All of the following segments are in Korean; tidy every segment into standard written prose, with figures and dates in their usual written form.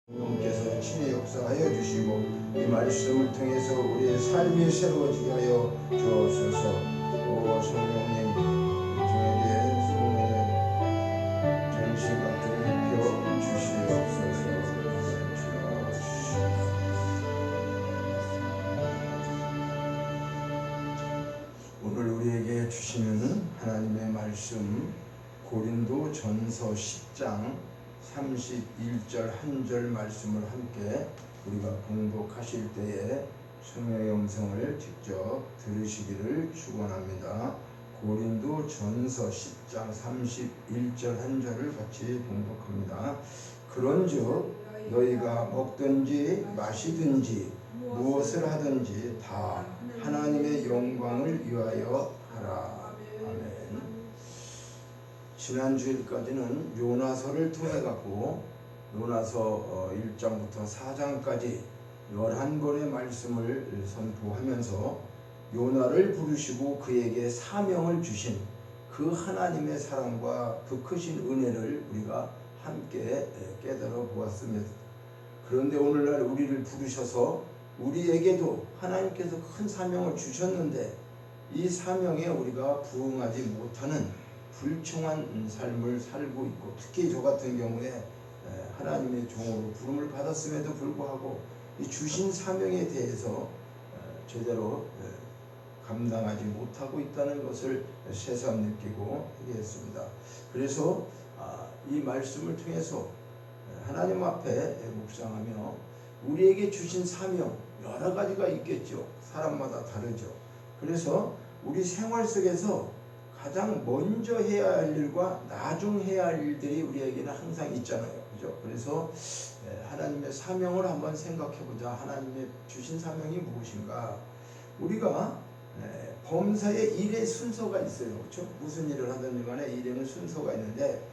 성령께서 친히 역사하여 주시고 이 말씀을 통해서 우리의 삶이 새로워지게 하여 주옵소서. 오 성령님, 저에게 성령의 전시관을 입혀 주시옵소서. 오늘 우리에게 주시는 하나님의 말씀, 고린도 전서 10장 31절 한 절 말씀을 함께 우리가 공독하실 때에 성령의 음성을 직접 들으시기를 축원합니다. 고린도 전서 10장 31절 한 절을 같이 공독합니다. 그런즉 너희가 먹든지 마시든지 무엇을 하든지 다 하나님의 영광을 위하여 하라. 아멘. 지난 주일까지는 요나서를 통해 갖고 요나서 1장부터 4장까지 11권의 말씀을 선포하면서 요나를 부르시고 그에게 사명을 주신 그 하나님의 사랑과 그 크신 은혜를 우리가 함께 깨달아 보았습니다. 그런데 오늘날 우리를 부르셔서 우리에게도 하나님께서 큰 사명을 주셨는데 이 사명에 우리가 부응하지 못하는 불충한 삶을 살고 있고, 특히 저 같은 경우에 하나님의 종으로 부름을 받았음에도 불구하고 이 주신 사명에 대해서 제대로 감당하지 못하고 있다는 것을 새삼 느끼고 있습니다. 그래서 이 말씀을 통해서 하나님 앞에 묵상하며 우리에게 주신 사명 여러 가지가 있겠죠. 사람마다 다르죠. 그래서 우리 생활 속에서 가장 먼저 해야 할 일과 나중 해야 할 일들이 우리에게는 항상 있잖아요. 그죠? 그래서 하나님의 사명을 한번 생각해 보자. 하나님의 주신 사명이 무엇인가? 우리가 범사의 일의 순서가 있어요. 그렇죠? 무슨 일을 하든 간에 일에는 순서가 있는데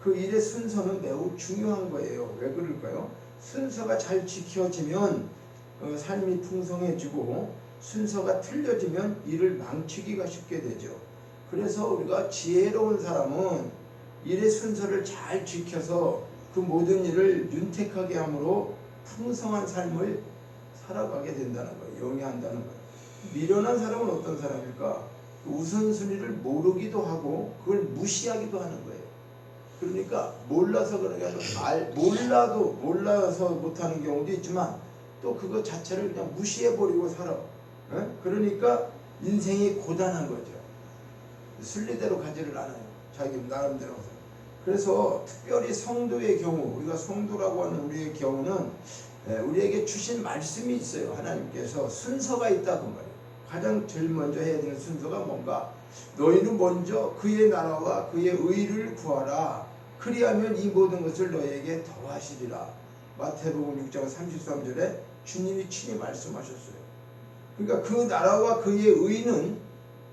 그 일의 순서는 매우 중요한 거예요. 왜 그럴까요? 순서가 잘 지켜지면 삶이 풍성해지고, 순서가 틀려지면 일을 망치기가 쉽게 되죠. 그래서 우리가 지혜로운 사람은 일의 순서를 잘 지켜서 그 모든 일을 윤택하게 함으로 풍성한 삶을 살아가게 된다는 거예요. 영위한다는 거예요. 미련한 사람은 어떤 사람일까? 우선순위를 모르기도 하고 그걸 무시하기도 하는 거예요. 그러니까 몰라서 그런 게 아니라 몰라서 못하는 경우도 있지만 또 그것 자체를 그냥 무시해버리고 살아. 그러니까 인생이 고단한 거죠. 순리대로 가지를 않아요. 자기 나름대로. 그래서 특별히 성도의 경우, 우리가 성도라고 하는 우리의 경우는 우리에게 주신 말씀이 있어요. 하나님께서 순서가 있다 그 말이에요. 가장 제일 먼저 해야 되는 순서가 뭔가? 너희는 먼저 그의 나라와 그의 의를 구하라. 그리하면 이 모든 것을 너희에게 더하시리라. 마태복음 6장 33절에 주님이 친히 말씀하셨어요. 그러니까 그 나라와 그의 의는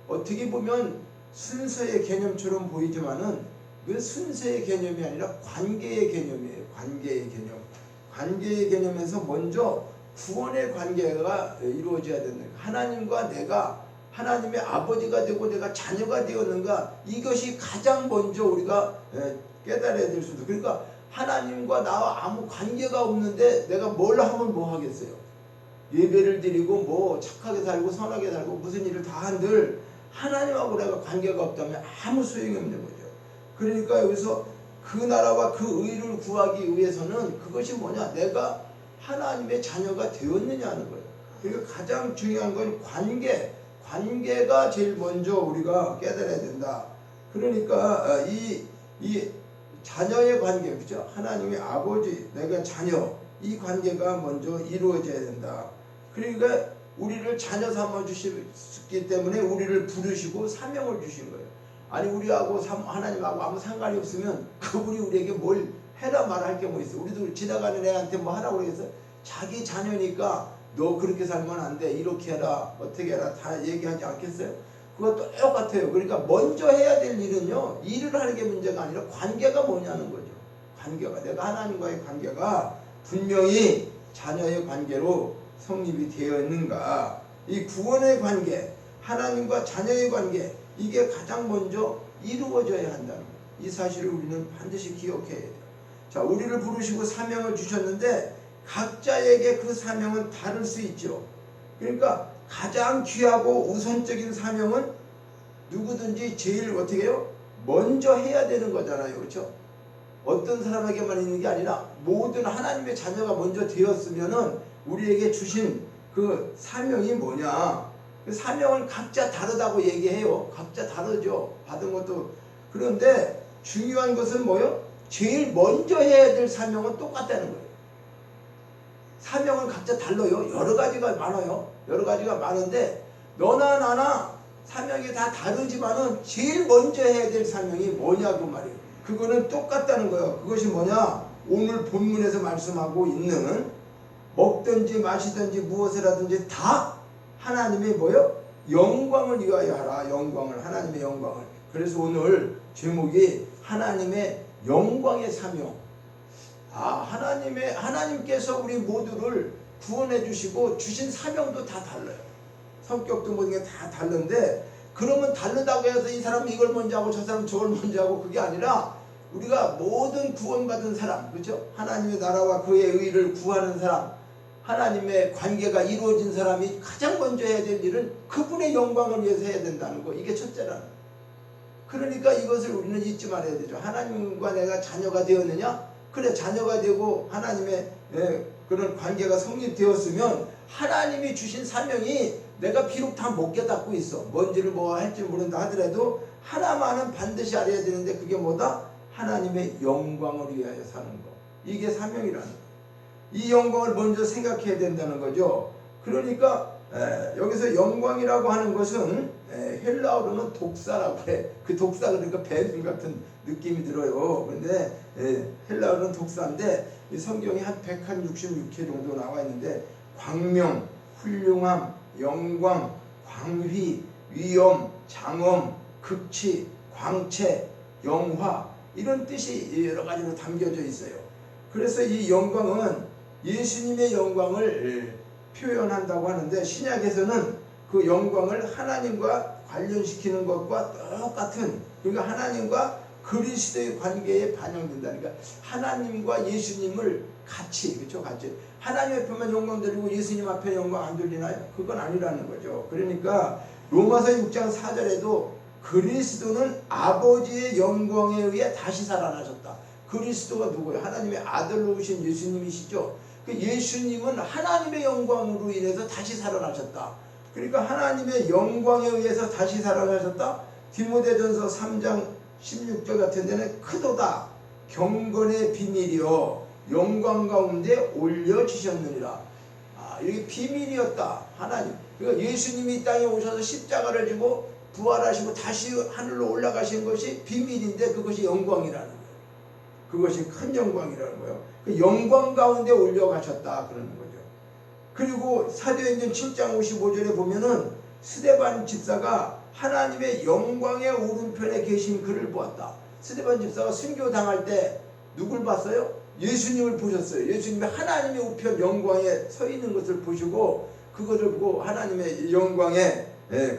어떻게 보면 순서의 개념처럼 보이지만은 그 순서의 개념이 아니라 관계의 개념이에요. 관계의 개념. 관계의 개념에서 먼저 구원의 관계가 이루어져야 된다. 하나님과 내가 하나님의 아버지가 되고 내가 자녀가 되었는가, 이것이 가장 먼저 우리가 깨달아야 될 수도. 그러니까 하나님과 나와 아무 관계가 없는데 내가 뭘 하면 뭐 하겠어요? 예배를 드리고 뭐 착하게 살고 선하게 살고 무슨 일을 다 한들 하나님하고 내가 관계가 없다면 아무 소용이 없는 거죠. 그러니까 여기서 그 나라와 그 의를 구하기 위해서는 그것이 뭐냐? 내가 하나님의 자녀가 되었느냐 하는 거예요. 그러니까 가장 중요한 건 관계가 제일 먼저 우리가 깨달아야 된다. 그러니까 이 자녀의 관계, 그죠? 하나님의 아버지, 내가 자녀, 이 관계가 먼저 이루어져야 된다. 그러니까 우리를 자녀 삼아 주셨기 때문에 우리를 부르시고 사명을 주신 거예요. 아니 우리하고 하나님하고 아무 상관이 없으면 그분이 우리에게 뭘 해라 말할 게 뭐 있어. 우리도 지나가는 애한테 뭐 하라고 그래서 자기 자녀니까 너 그렇게 살면 안 돼, 이렇게 해라, 어떻게 해라 다 얘기하지 않겠어요? 그것도 똑같아요. 그러니까 먼저 해야 될 일은요, 일을 하는 게 문제가 아니라 관계가 뭐냐는 거죠. 관계가, 내가 하나님과의 관계가 분명히 자녀의 관계로 성립이 되어 있는가. 이 구원의 관계, 하나님과 자녀의 관계, 이게 가장 먼저 이루어져야 한다는 거예요. 이 사실을 우리는 반드시 기억해야 돼요. 자, 우리를 부르시고 사명을 주셨는데 각자에게 그 사명은 다를 수 있죠. 그러니까 가장 귀하고 우선적인 사명은 누구든지 제일 어떻게 해요? 먼저 해야 되는 거잖아요. 그렇죠? 어떤 사람에게만 있는 게 아니라 모든 하나님의 자녀가 먼저 되었으면은 우리에게 주신 그 사명이 뭐냐? 그 사명은 각자 다르다고 얘기해요. 각자 다르죠. 받은 것도. 그런데 중요한 것은 뭐요? 제일 먼저 해야 될 사명은 똑같다는 거예요. 사명은 각자 달라요. 여러 가지가 많아요. 여러 가지가 많은데 너나 나나 사명이 다 다르지만은 제일 먼저 해야 될 사명이 뭐냐고 말이에요. 그거는 똑같다는 거예요. 그것이 뭐냐? 오늘 본문에서 말씀하고 있는 먹든지 마시든지 무엇을 하든지 다 하나님의 뭐요? 영광을 위하여 하라. 영광을, 하나님의 영광을. 그래서 오늘 제목이 하나님의 영광의 사명. 하나님께서 우리 모두를 구원해 주시고 주신 사명도 다 달라요. 성격도 모든 게 다 다른데, 그러면 다르다고 해서 이 사람은 이걸 먼저 하고 저 사람은 저걸 먼저 하고 그게 아니라 우리가 모든 구원받은 사람, 그렇죠? 하나님의 나라와 그의 의를 구하는 사람, 하나님의 관계가 이루어진 사람이 가장 먼저 해야 될 일은 그분의 영광을 위해서 해야 된다는 거. 이게 첫째라는 거예요. 그러니까 이것을 우리는 잊지 말아야 되죠. 하나님과 내가 자녀가 되었느냐? 그래, 자녀가 되고 하나님의 그런 관계가 성립되었으면 하나님이 주신 사명이 내가 비록 다 못 깨닫고 있어. 뭔지를 뭐 할지 모른다 하더라도 하나만은 반드시 알아야 되는데 그게 뭐다? 하나님의 영광을 위하여 사는 거. 이게 사명이라는 거예요. 이 영광을 먼저 생각해야 된다는 거죠. 그러니까 여기서 영광이라고 하는 것은 헬라어로는 독사라고 해. 그 독사 그러니까 뱀 같은 느낌이 들어요. 그런데 헬라어로는 독사인데 이 성경이 한 166회 정도 나와 있는데 광명, 훌륭함, 영광, 광휘, 위엄, 장엄, 극치, 광채, 영화 이런 뜻이 여러 가지로 담겨져 있어요. 그래서 이 영광은 예수님의 영광을 표현한다고 하는데 신약에서는 그 영광을 하나님과 관련시키는 것과 똑같은, 그러니까 하나님과 그리스도의 관계에 반영된다니까. 하나님과 예수님을 같이, 그렇죠? 같이 하나님 앞에만 영광 드리고 예수님 앞에 영광 안 돌리나요? 그건 아니라는 거죠. 그러니까 로마서 6장 4절에도 그리스도는 아버지의 영광에 의해 다시 살아나셨다. 그리스도가 누구예요? 하나님의 아들로 오신 예수님이시죠. 그 예수님은 하나님의 영광으로 인해서 다시 살아나셨다. 그러니까 하나님의 영광에 의해서 다시 살아나셨다. 디모데전서 3장 16절 같은 데는 크도다 경건의 비밀이요 영광 가운데 올려주셨느니라. 이게 비밀이었다. 하나님. 그러니까 예수님이 이 땅에 오셔서 십자가를 지고 부활하시고 다시 하늘로 올라가신 것이 비밀인데 그것이 영광이라는 거예요. 그것이 큰 영광이라는 거예요. 그 영광 가운데 올려가셨다 그러는 거죠. 그리고 사도행전 7장 55절에 보면은 스데반 집사가 하나님의 영광의 오른편에 계신 그를 보았다. 스데반 집사가 순교당할 때 누굴 봤어요? 예수님을 보셨어요. 예수님이 하나님의 우편 영광에 서 있는 것을 보시고 그것을 보고 하나님의 영광에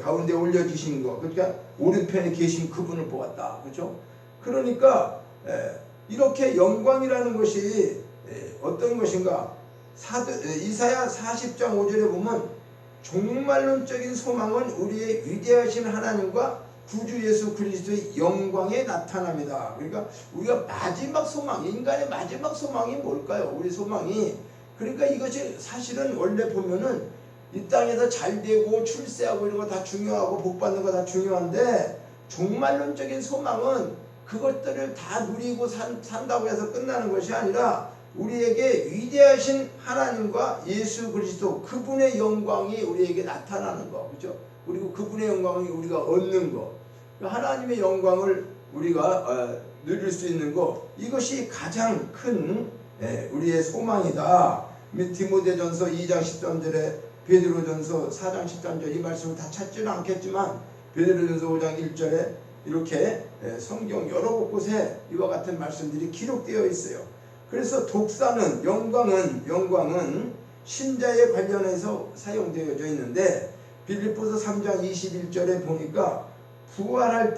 가운데 올려주신 거, 그러니까 오른편에 계신 그분을 보았다. 그렇죠? 그러니까 이렇게 영광이라는 것이 어떤 것인가? 이사야 40장 5절에 보면 종말론적인 소망은 우리의 위대하신 하나님과 구주 예수 그리스도의 영광에 나타납니다. 그러니까 우리가 마지막 소망, 인간의 마지막 소망이 뭘까요? 우리 소망이. 그러니까 이것이 사실은 원래 보면은 이 땅에서 잘 되고 출세하고 이런 거 다 중요하고 복 받는 거 다 중요한데 종말론적인 소망은 그것들을 다 누리고 산다고 해서 끝나는 것이 아니라 우리에게 위대하신 하나님과 예수 그리스도 그분의 영광이 우리에게 나타나는 거, 그렇죠? 그리고 그분의 영광을 우리가 얻는 거, 하나님의 영광을 우리가 누릴 수 있는 거, 이것이 가장 큰 우리의 소망이다. 디모데전서 2장 13절에 베드로전서 4장 13절 이 말씀을 다 찾지는 않겠지만 베드로전서 5장 1절에 이렇게 성경 여러 곳곳에 이와 같은 말씀들이 기록되어 있어요. 그래서 독사는 영광은 신자에 관련해서 사용되어져 있는데 빌립보서 3장 21절에 보니까 부활할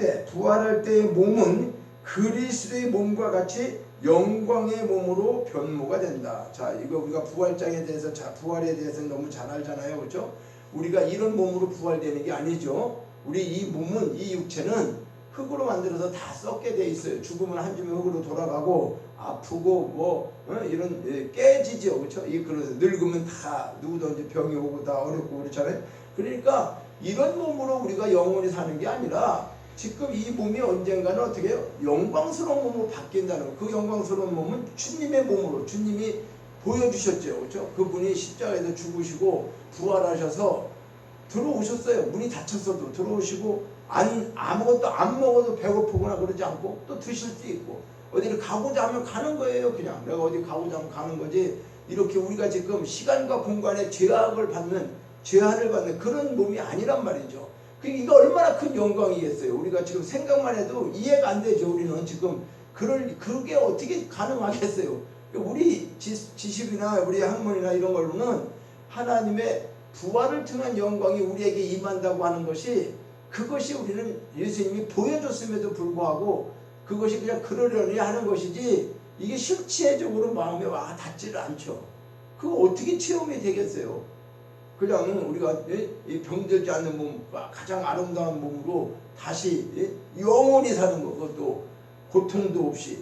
때의 몸은 그리스도의 몸과 같이 영광의 몸으로 변모가 된다. 자, 이거 우리가 부활장에 대해서, 부활에 대해서 너무 잘 알잖아요. 그렇죠? 우리가 이런 몸으로 부활되는 게 아니죠. 우리 이 몸은, 이 육체는 흙으로 만들어서 다 썩게 돼 있어요. 죽으면 한 줌의 흙으로 돌아가고 아프고 이런 깨지죠. 그렇죠? 이 그래서 늙으면 다 누구도 이제 병이 오고 다 어렵고 그렇잖아요. 그러니까 이런 몸으로 우리가 영원히 사는 게 아니라 지금 이 몸이 언젠가는 어떻게 해요? 영광스러운 몸으로 바뀐다는 거. 그 영광스러운 몸은 주님의 몸으로 주님이 보여주셨죠. 그렇죠? 그분이 십자가에서 죽으시고 부활하셔서 들어오셨어요. 문이 닫혔어도 들어오시고 아무것도 안 먹어도 배고프거나 그러지 않고 또 드실 수 있고 어디를 가고자 하면 가는 거예요. 그냥 내가 어디 가고자 하면 가는 거지. 이렇게 우리가 지금 시간과 공간에 제한을 받는 그런 몸이 아니란 말이죠. 이거 얼마나 큰 영광이겠어요. 우리가 지금 생각만 해도 이해가 안 되죠. 우리는 지금 그게 어떻게 가능하겠어요. 우리 지식이나 우리 학문이나 이런 걸로는 하나님의 부활을 통한 영광이 우리에게 임한다고 하는 것이, 그것이 우리는 예수님이 보여줬음에도 불구하고 그것이 그냥 그러려니 하는 것이지, 이게 실체적으로 마음에 와 닿지를 않죠. 그거 어떻게 체험이 되겠어요. 그냥 우리가 이 병들지 않는 몸, 가장 아름다운 몸으로 다시 영원히 사는 것, 그것도 고통도 없이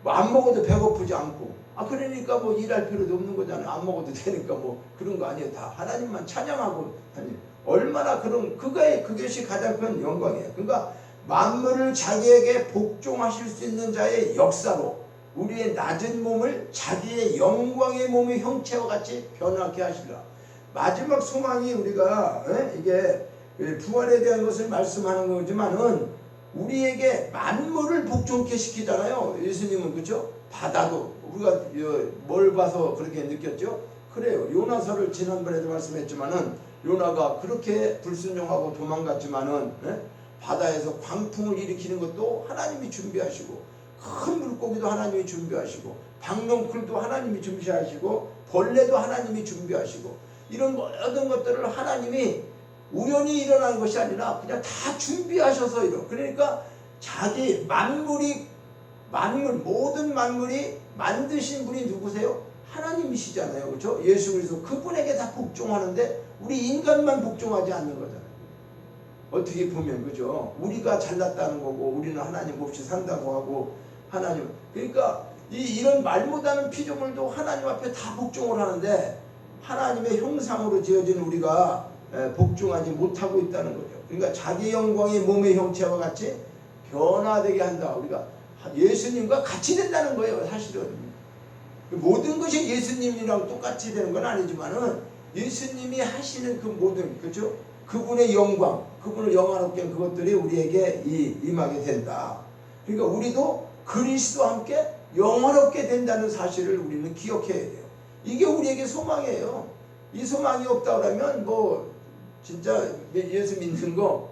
안 먹어도 배고프지 않고, 그러니까 뭐 일할 필요도 없는 거잖아요. 안 먹어도 되니까 뭐 그런 거 아니에요. 다 하나님만 찬양하고 다니. 얼마나 그것이 가장 큰 영광이에요. 그러니까 만물을 자기에게 복종하실 수 있는 자의 역사로 우리의 낮은 몸을 자기의 영광의 몸의 형체와 같이 변하게 하시라. 마지막 소망이 우리가 이게 부활에 대한 것을 말씀하는 거지만은 우리에게 만물을 복종케 시키잖아요. 예수님은. 그렇죠? 바다도 우리가 뭘 봐서 그렇게 느꼈죠? 그래요. 요나서를 지난번에도 말씀했지만은 요나가 그렇게 불순종하고 도망갔지만은 바다에서 광풍을 일으키는 것도 하나님이 준비하시고, 큰 물고기도 하나님이 준비하시고, 박넝쿨도 하나님이 준비하시고, 벌레도 하나님이 준비하시고, 이런 모든 것들을 하나님이 우연히 일어나는 것이 아니라 그냥 다 준비하셔서 그러니까 자기 모든 만물이 만드신 분이 누구세요? 하나님이시잖아요. 그렇죠? 예수 그리스도, 그분에게 다 복종하는데 우리 인간만 복종하지 않는 거잖아요. 어떻게 보면. 그죠? 우리가 잘났다는 거고 우리는 하나님 없이 산다고 하고, 하나님, 그러니까 이런 말 못하는 피조물도 하나님 앞에 다 복종을 하는데 하나님의 형상으로 지어진 우리가 복종하지 못하고 있다는 거죠. 그러니까 자기 영광의 몸의 형체와 같이 변화되게 한다. 우리가 예수님과 같이 된다는 거예요. 사실은 모든 것이 예수님이랑 똑같이 되는 건 아니지만은 예수님이 하시는 그 모든, 그렇죠? 그분의 영광, 그분을 영화롭게 한 그것들이 우리에게 임하게 된다. 그러니까 우리도 그리스도와 함께 영화롭게 된다는 사실을 우리는 기억해야 돼요. 이게 우리에게 소망이에요. 이 소망이 없다 그러면 뭐 진짜 예수 믿는 거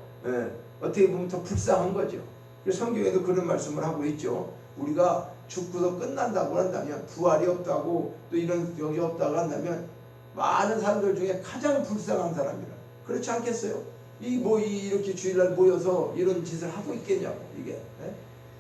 어떻게 보면 더 불쌍한 거죠. 그래서 성경에도 그런 말씀을 하고 있죠. 우리가 죽고서 끝난다고 한다면, 부활이 없다고 또 이런 여기 없다고 한다면 많은 사람들 중에 가장 불쌍한 사람이라. 그렇지 않겠어요? 이렇게 주일날 모여서 이런 짓을 하고 있겠냐고. 이게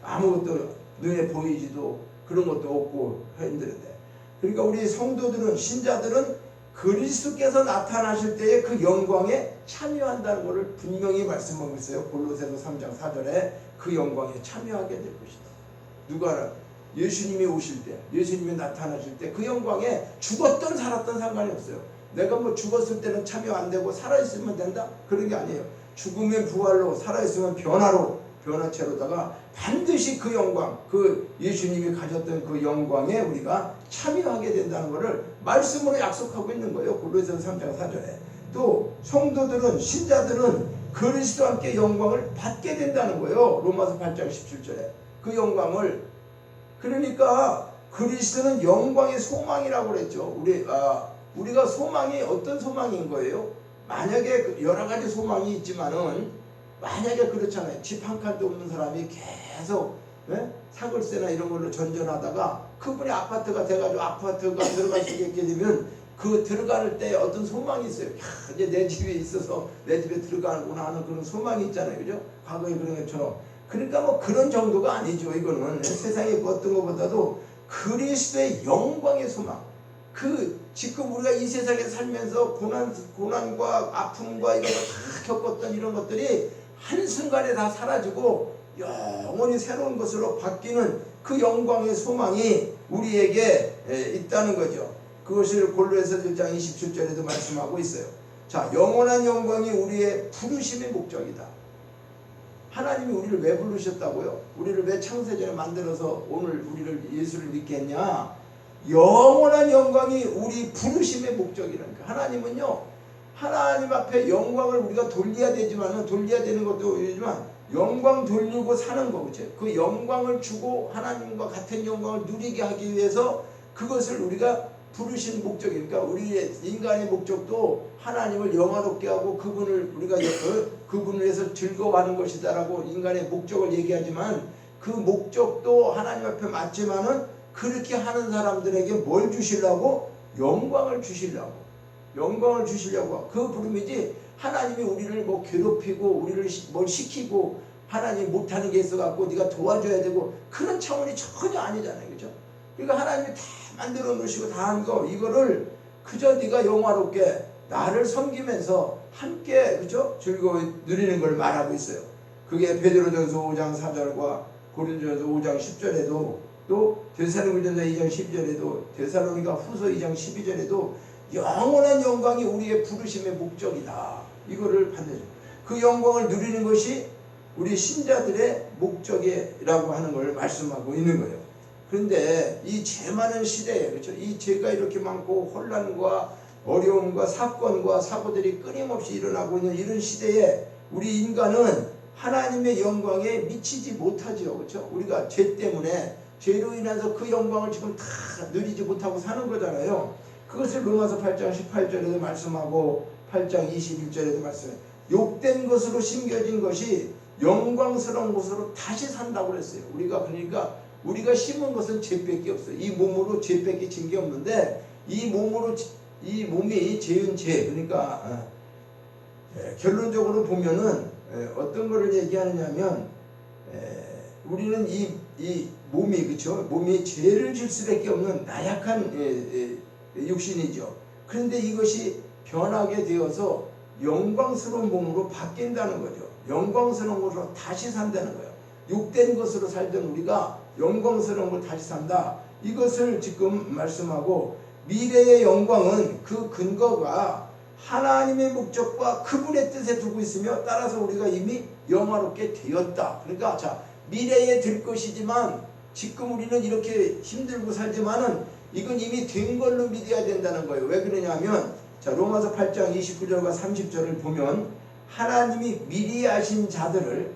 아무것도 눈에 보이지도 그런 것도 없고 힘들은데. 그러니까 우리 성도들은, 신자들은 그리스도께서 나타나실 때의 그 영광에 참여한다는 것을 분명히 말씀하고 있어요. 골로새서 3장 4절에 그 영광에 참여하게 될 것이다. 누가 예수님이 오실 때, 예수님이 나타나실 때 그 영광에 죽었던 살았던 상관이 없어요. 내가 뭐 죽었을 때는 참여 안 되고 살아있으면 된다? 그런 게 아니에요. 죽으면 부활로, 살아있으면 변화체로다가 반드시 그 영광, 그 예수님이 가졌던 그 영광에 우리가 참여하게 된다는 것을 말씀으로 약속하고 있는 거예요. 골로새서 3장 4절에. 또 성도들은, 신자들은 그리스도와 함께 영광을 받게 된다는 거예요. 로마서 8장 17절에. 그 영광을, 그러니까 그리스도는 영광의 소망이라고 그랬죠. 우리가 소망이 어떤 소망인 거예요? 만약에 여러 가지 소망이 있지만은, 만약에 그렇잖아요. 집 한 칸도 없는 사람이 계속 사글세나 이런 걸로 전전하다가 그분이 아파트가 돼가지고 아파트가 들어갈 수 있게 되면 그 들어갈 때 어떤 소망이 있어요. 이제 내 집에 있어서 내 집에 들어가는구나 하는 그런 소망이 있잖아요. 그죠? 과거에 그런 것처럼. 그러니까 뭐 그런 정도가 아니죠. 이거는 세상의 어떤 것보다도 그리스도의 영광의 소망. 그 지금 우리가 이 세상에 살면서 고난과 아픔과 이런 거 다 겪었던 이런 것들이 한순간에 다 사라지고 영원히 새로운 것으로 바뀌는 그 영광의 소망이 우리에게 있다는 거죠. 그것을 골로새서 1장 27절에도 말씀하고 있어요. 자, 영원한 영광이 우리의 부르심의 목적이다. 하나님이 우리를 왜 부르셨다고요? 우리를 왜 창세전에 만들어서 오늘 우리를 예수를 믿게 했냐? 영원한 영광이 우리 부르심의 목적이라니까. 하나님은요, 하나님 앞에 영광을 우리가 돌려야 되지만, 돌려야 되는 것도 있지만 영광 돌리고 사는 거, 그렇죠? 그 영광을 주고 하나님과 같은 영광을 누리게 하기 위해서 그것을 우리가 부르신 목적이니까, 우리의 인간의 목적도 하나님을 영화롭게 하고 그분을 우리가 그분을 위해서 즐거워하는 것이다라고 인간의 목적을 얘기하지만, 그 목적도 하나님 앞에 맞지만은 그렇게 하는 사람들에게 뭘 주시려고? 영광을 주시려고. 영광을 주시려고. 그 부름이지, 하나님이 우리를 뭐 괴롭히고 우리를 뭘 시키고 하나님이 못하는 게 있어갖고 네가 도와줘야 되고 그런 차원이 전혀 아니잖아요. 그죠? 그러니까 하나님이 다 만들어 놓으시고 다 한 거, 이거를 그저 네가 영화롭게 나를 섬기면서 함께, 그죠? 즐거워 누리는 걸 말하고 있어요. 그게 베드로전서 5장 4절과 고린도전서 5장 10절에도, 또 데살로니가전서 2장 12절에도, 데살로니가 후서 2장 12절에도 영원한 영광이 우리의 부르심의 목적이다. 이거를 반드시 그 영광을 누리는 것이 우리 신자들의 목적이라고 하는 걸 말씀하고 있는 거예요. 그런데 이 죄 많은 시대에, 그렇죠? 이 죄가 이렇게 많고 혼란과 어려움과 사건과 사고들이 끊임없이 일어나고 있는 이런 시대에 우리 인간은 하나님의 영광에 미치지 못하죠. 그렇죠? 우리가 죄 때문에, 죄로 인해서 그 영광을 지금 다 누리지 못하고 사는 거잖아요. 그것을 로마서 8장 18절에도 말씀하고 8장 21절에도 말씀해요. 욕된 것으로 심겨진 것이 영광스러운 것으로 다시 산다고 그랬어요. 그러니까 우리가 심은 것은 죄밖에 없어요. 이 몸으로 죄밖에 진 게 없는데, 이 몸이 죄은 죄. 그러니까 결론적으로 보면은 어떤 거를 얘기하느냐면, 우리는 이 몸이, 그렇죠? 몸이 죄를 질 수밖에 없는 나약한 육신이죠. 그런데 이것이 변하게 되어서 영광스러운 몸으로 바뀐다는 거죠. 영광스러운 것으로 다시 산다는 거예요. 욕된 것으로 살던 우리가 영광스러운 걸 다시 산다. 이것을 지금 말씀하고, 미래의 영광은 그 근거가 하나님의 목적과 그분의 뜻에 두고 있으며, 따라서 우리가 이미 영화롭게 되었다. 그러니까 자, 미래에 될 것이지만 지금 우리는 이렇게 힘들고 살지만은 이건 이미 된 걸로 믿어야 된다는 거예요. 왜 그러냐면, 자, 로마서 8장 29절과 30절을 보면 하나님이 미리 아신 자들을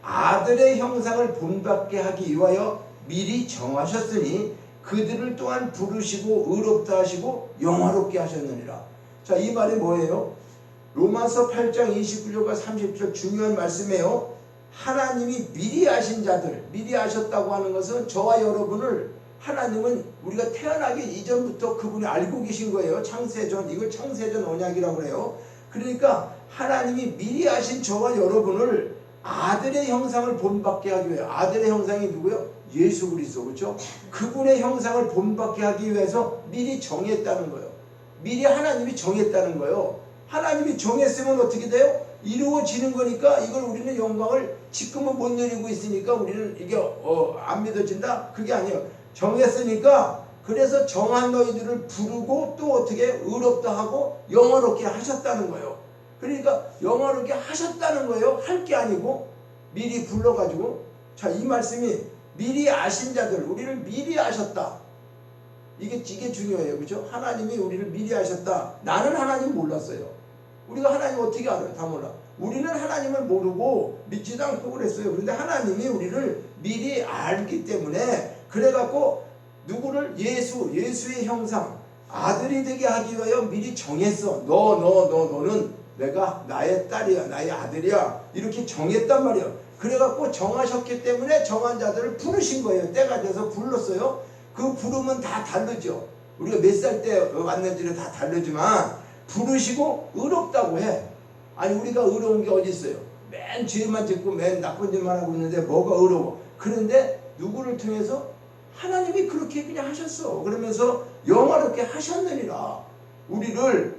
아들의 형상을 본받게 하기 위하여 미리 정하셨으니 그들을 또한 부르시고 의롭다 하시고 영화롭게 하셨느니라. 자, 이 말이 뭐예요? 로마서 8장 29절과 30절 중요한 말씀이에요. 하나님이 미리 아신 자들, 미리 아셨다고 하는 것은 저와 여러분을 하나님은 우리가 태어나기 이전부터 그분이 알고 계신 거예요. 창세전, 이걸 창세전 언약이라고 그래요. 그러니까 하나님이 미리 아신 저와 여러분을 아들의 형상을 본받게 하기 위해, 아들의 형상이 누구요? 예수 그리스도, 그렇죠? 그분의 형상을 본받게 하기 위해서 미리 정했다는 거예요. 미리 하나님이 정했다는 거예요. 하나님이 정했으면 어떻게 돼요? 이루어지는 거니까, 이걸 우리는 영광을 지금은 못 누리고 있으니까 우리는 이게 안 믿어진다? 그게 아니에요. 정했으니까, 그래서 정한 너희들을 부르고 또 어떻게 의롭다 하고 영화롭게 하셨다는 거예요. 그러니까 영화롭게 하셨다는 거예요. 할 게 아니고 미리 불러가지고. 자, 이 말씀이 미리 아신 자들, 우리를 미리 아셨다. 이게 중요해요. 그렇죠? 하나님이 우리를 미리 아셨다. 나는 하나님 몰랐어요. 우리가 하나님 어떻게 알아요? 다 몰라. 우리는 하나님을 모르고 믿지도 않고 그랬어요. 그런데 하나님이 우리를 미리 알기 때문에, 그래갖고 누구를? 예수의 형상, 아들이 되게 하기 위하여 미리 정했어. 너는 내가 나의 딸이야, 나의 아들이야, 이렇게 정했단 말이에요. 그래갖고 정하셨기 때문에 정한 자들을 부르신 거예요. 때가 돼서 불렀어요. 그 부름은 다 다르죠. 우리가 몇 살 때 왔는지는 다 다르지만 부르시고 의롭다고 해. 아니, 우리가 의로운 게 어디 있어요? 맨 죄만 짓고 맨 나쁜 짓만 하고 있는데 뭐가 어려워. 그런데 누구를 통해서? 하나님이 그렇게 그냥 하셨어. 그러면서 영화롭게 하셨느니라. 우리를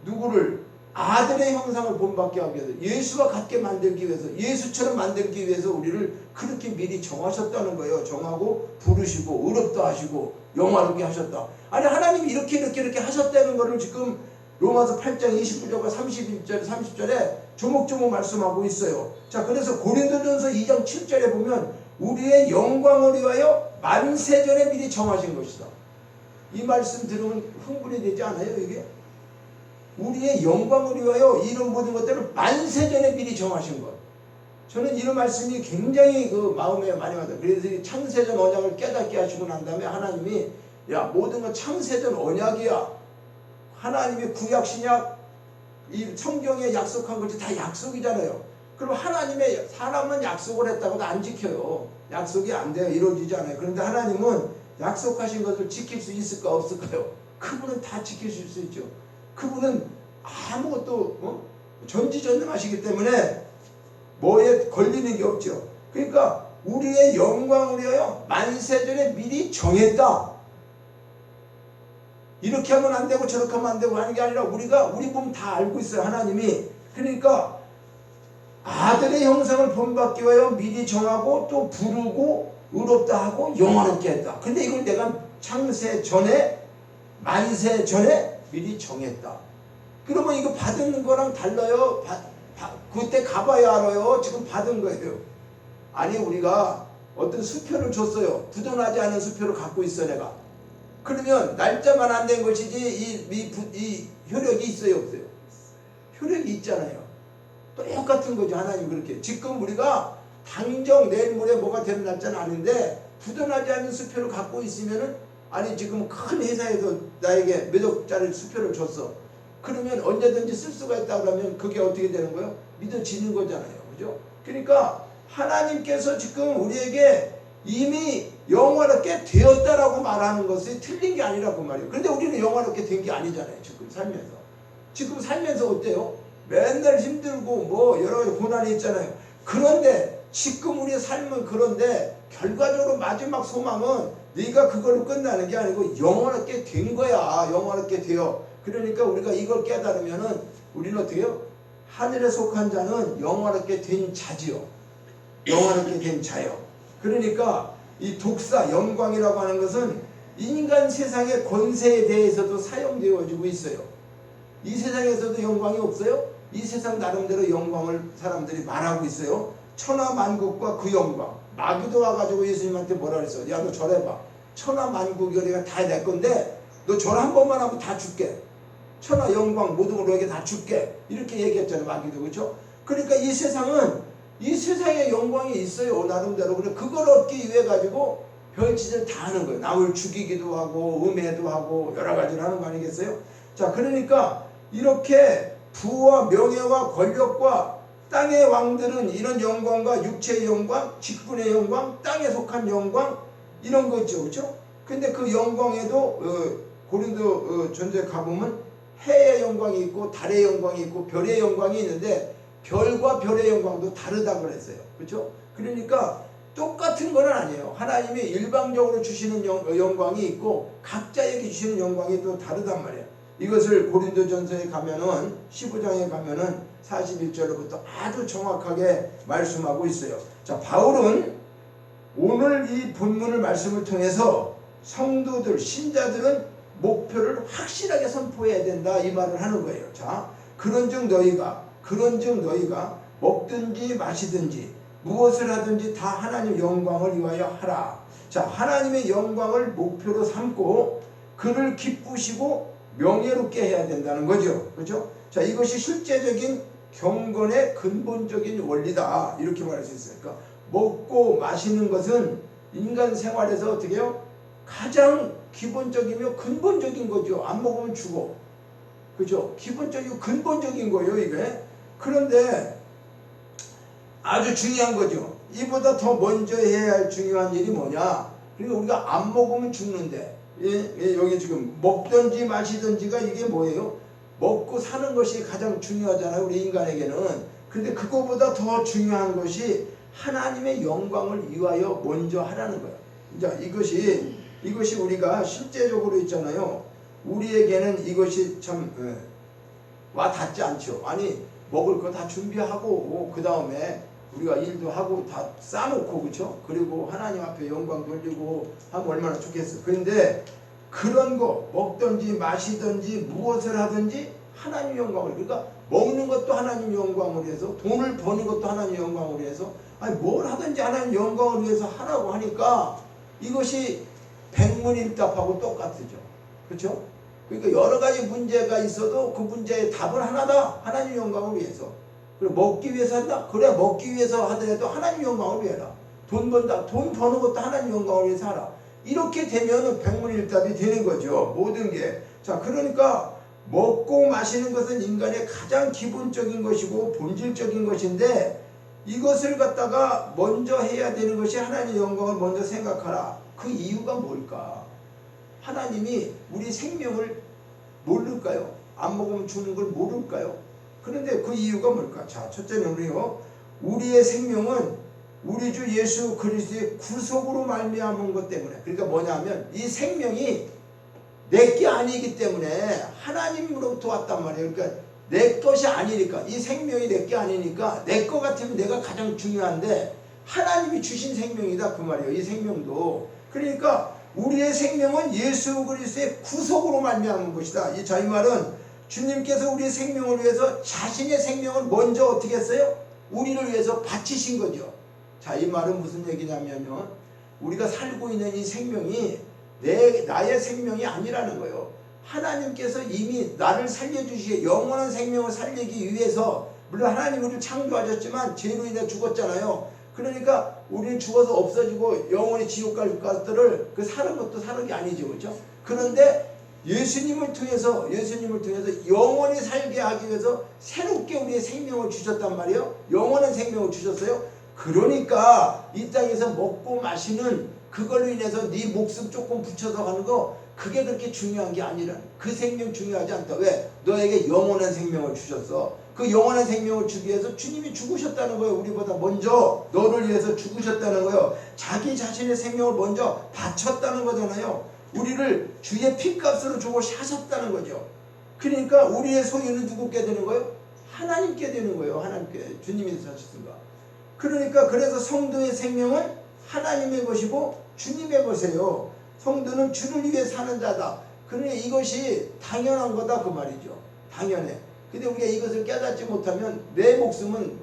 누구를 아들의 형상을 본받게 하기 위해서, 예수와 같게 만들기 위해서, 예수처럼 만들기 위해서 우리를 그렇게 미리 정하셨다는 거예요. 정하고 부르시고 의롭다 하시고 영화롭게 하셨다. 아니 하나님이 이렇게 하셨다는 거를 지금 로마서 8장 29절과 31절 30절에 조목조목 말씀하고 있어요. 자, 그래서 고린도전서 2장 7절에 보면 우리의 영광을 위하여 만세전에 미리 정하신 것이다. 이 말씀 들으면 흥분이 되지 않아요? 이게 우리의 영광을 위하여 이런 모든 것들을 만세전에 미리 정하신 것. 저는 이런 말씀이 굉장히 그 마음에 많이 와닿아요. 그래서 이 창세전 언약을 깨닫게 하시고 난 다음에 하나님이 야, 모든 건 창세전 언약이야. 하나님의 구약 신약 이 성경에 약속한 것이 다 약속이잖아요. 그럼 하나님의 사람은 약속을 했다고도 안 지켜요. 약속이 안 돼요. 이루어지지 않아요. 그런데 하나님은 약속하신 것을 지킬 수 있을까 없을까요? 그분은 다 지키실 수 있죠. 그분은 아무것도 전지전능하시기 때문에 뭐에 걸리는 게 없죠. 그러니까 우리의 영광을 위하여 만세전에 미리 정했다. 이렇게 하면 안 되고 저렇게 하면 안 되고 하는 게 아니라 우리 몸 다 알고 있어요. 하나님이. 그러니까 아들의 형상을 본받기 위하여 미리 정하고 또 부르고 의롭다 하고 영화롭게 했다. 근데 이걸 내가 창세 전에 만세 전에 미리 정했다. 그러면 이거 받은 거랑 달라요? 그때 가봐야 알아요. 지금 받은 거예요. 아니 우리가 어떤 수표를 줬어요. 부도나지 않은 수표를 갖고 있어 내가. 그러면 날짜만 안 된 것이지 이 효력이 있어요 없어요? 효력이 있잖아요. 똑같은 거죠. 하나님 그렇게. 지금 우리가 당정 내일 모레 뭐가 되는 날짜는 아닌데 부도나지 않는 수표를 갖고 있으면은 아니 지금 큰 회사에서 나에게 몇 억짜리 수표를 줬어. 그러면 언제든지 쓸 수가 있다 그러면 그게 어떻게 되는 거예요? 믿어지는 거잖아요. 그죠? 그러니까 하나님께서 지금 우리에게 이미 영화롭게 되었다라고 말하는 것이 틀린 게 아니라고 말이에요. 그런데 우리는 영화롭게 된 게 아니잖아요. 지금 살면서. 지금 살면서 어때요? 맨날 힘들고 뭐 여러 가지 고난이 있잖아요. 그런데 지금 우리의 삶은 그런데 결과적으로 마지막 소망은 네가 그걸로 끝나는 게 아니고 영원하게 된 거야. 영원하게 되어. 그러니까 우리가 이걸 깨달으면은 우리는 어떻게 해요? 하늘에 속한 자는 영원하게 된 자지요. 영원하게 된 자요. 그러니까 이 독사 영광이라고 하는 것은 인간 세상의 권세에 대해서도 사용되어지고 있어요. 이 세상에서도 영광이 없어요? 이 세상 나름대로 영광을 사람들이 말하고 있어요. 천하만국과 그 영광. 마귀도 와가지고 예수님한테 뭐라 그랬어? 야, 너 절해봐. 천하만국이 우리가 다 내 건데 너 절 한 번만 하면 다 줄게. 천하 영광 모든 걸 너에게 다 줄게. 이렇게 얘기했잖아요. 마귀도. 그렇죠? 그러니까 이 세상은 이 세상에 영광이 있어요. 나름대로. 그래 그걸 얻기 위해 가지고 별짓을 다 하는 거예요. 남을 죽이기도 하고 음해도 하고 여러 가지를 하는 거 아니겠어요? 자, 그러니까 이렇게 부와 명예와 권력과 땅의 왕들은 이런 영광과 육체의 영광, 직분의 영광, 땅에 속한 영광 이런 거 있죠. 그렇죠? 근데 그 영광에도 고린도 전서에 가보면 해의 영광이 있고 달의 영광이 있고 별의 영광이 있는데 별과 별의 영광도 다르다고 그랬어요. 그렇죠? 그러니까 똑같은 건 아니에요. 하나님이 일방적으로 주시는 영광이 있고 각자에게 주시는 영광이 또 다르단 말이에요. 이것을 고린도전서에 가면은 15장에 가면은 41절로부터 아주 정확하게 말씀하고 있어요. 자, 바울은 오늘 이 본문을 말씀을 통해서 성도들, 신자들은 목표를 확실하게 선포해야 된다 이 말을 하는 거예요. 자, 그런즉 너희가 먹든지 마시든지 무엇을 하든지 다 하나님 영광을 위하여 하라. 자, 하나님의 영광을 목표로 삼고 그를 기쁘시고 명예롭게 해야 된다는 거죠. 그렇죠? 자, 이것이 실제적인 경건의 근본적인 원리다. 이렇게 말할 수 있어요. 그러니까 먹고 마시는 것은 인간 생활에서 어떻게 해요? 가장 기본적이며 근본적인 거죠. 안 먹으면 죽어. 그죠? 기본적이고 근본적인 거예요, 이게. 그런데 아주 중요한 거죠. 이보다 더 먼저 해야 할 중요한 일이 뭐냐? 그러니까 우리가 안 먹으면 죽는데 여기 지금 먹든지 마시든지가 이게 뭐예요? 먹고 사는 것이 가장 중요하잖아요. 우리 인간에게는. 근데 그거보다 더 중요한 것이 하나님의 영광을 위하여 먼저 하라는 거야. 이제 이것이 우리가 실제적으로 있잖아요. 우리에게는 이것이 참 와 닿지 않죠. 아니 먹을 거 다 준비하고 그 다음에 우리가 일도 하고 다 싸놓고 그렇죠. 그리고 하나님 앞에 영광 돌리고 하면 얼마나 좋겠어. 그런데 그런 거 먹든지 마시든지 무엇을 하든지 하나님 영광을, 그러니까 먹는 것도 하나님 영광을 위해서, 돈을 버는 것도 하나님 영광을 위해서, 아니 뭘 하든지 하나님 영광을 위해서 하라고 하니까 이것이 백문일답하고 똑같죠. 그렇죠? 그러니까 여러 가지 문제가 있어도 그 문제의 답은 하나다. 하나님 영광을 위해서. 그리고 먹기 위해서 한다. 그래 먹기 위해서 하더라도 하나님 영광을 위해라. 돈 번다. 돈 버는 것도 하나님 영광을 위해서 하라. 이렇게 되면은 백문일답이 되는 거죠. 모든 게. 자, 그러니까 먹고 마시는 것은 인간의 가장 기본적인 것이고 본질적인 것인데 이것을 갖다가 먼저 해야 되는 것이 하나님의 영광을 먼저 생각하라. 그 이유가 뭘까? 하나님이 우리 생명을 모를까요? 안 먹으면 죽는 걸 모를까요? 그런데 그 이유가 뭘까? 자, 첫째는 우리의 생명은 우리 주 예수 그리스도의 구속으로 말미암은 것 때문에, 그러니까 뭐냐면 이 생명이 내게 아니기 때문에 하나님으로부터 왔단 말이에요. 그러니까 내 것이 아니니까, 이 생명이 내게 아니니까 내 것 같으면 내가 가장 중요한데 하나님이 주신 생명이다 그 말이에요. 이 생명도. 그러니까 우리의 생명은 예수 그리스도의 구속으로 말미암은 것이다. 자, 이 말은 주님께서 우리의 생명을 위해서 자신의 생명을 먼저 어떻게 했어요? 우리를 위해서 바치신 거죠. 자, 이 말은 무슨 얘기냐면요, 우리가 살고 있는 이 생명이 나의 생명이 아니라는 거예요. 하나님께서 이미 나를 살려주시기에, 영원한 생명을 살리기 위해서, 물론 하나님 우리를 창조하셨지만 죄로 인해 죽었잖아요. 그러니까 우리는 죽어서 없어지고 영원히 지옥 갈 것들을 그 사는 것도 사는 게 아니죠. 그렇죠? 그런데 예수님을 통해서 영원히 살게 하기 위해서 새롭게 우리의 생명을 주셨단 말이에요. 영원한 생명을 주셨어요. 그러니까 이 땅에서 먹고 마시는 그걸로 인해서 네 목숨 조금 붙여서 가는 거, 그게 그렇게 중요한 게 아니라, 그 생명 중요하지 않다. 왜? 너에게 영원한 생명을 주셨어. 그 영원한 생명을 주기 위해서 주님이 죽으셨다는 거예요. 우리보다 먼저 너를 위해서 죽으셨다는 거예요. 자기 자신의 생명을 먼저 바쳤다는 거잖아요. 우리를 주의 피값으로 주고 사셨다는 거죠. 그러니까 우리의 소유는 누구께 되는 거예요? 하나님께 되는 거예요. 하나님께. 주님이 사셨습니다. 그러니까 그래서 성도의 생명은 하나님의 것이고 주님의 것이에요. 성도는 주를 위해 사는 자다. 그러니 이것이 당연한 거다 그 말이죠. 당연해. 근데 우리가 이것을 깨닫지 못하면 내 목숨은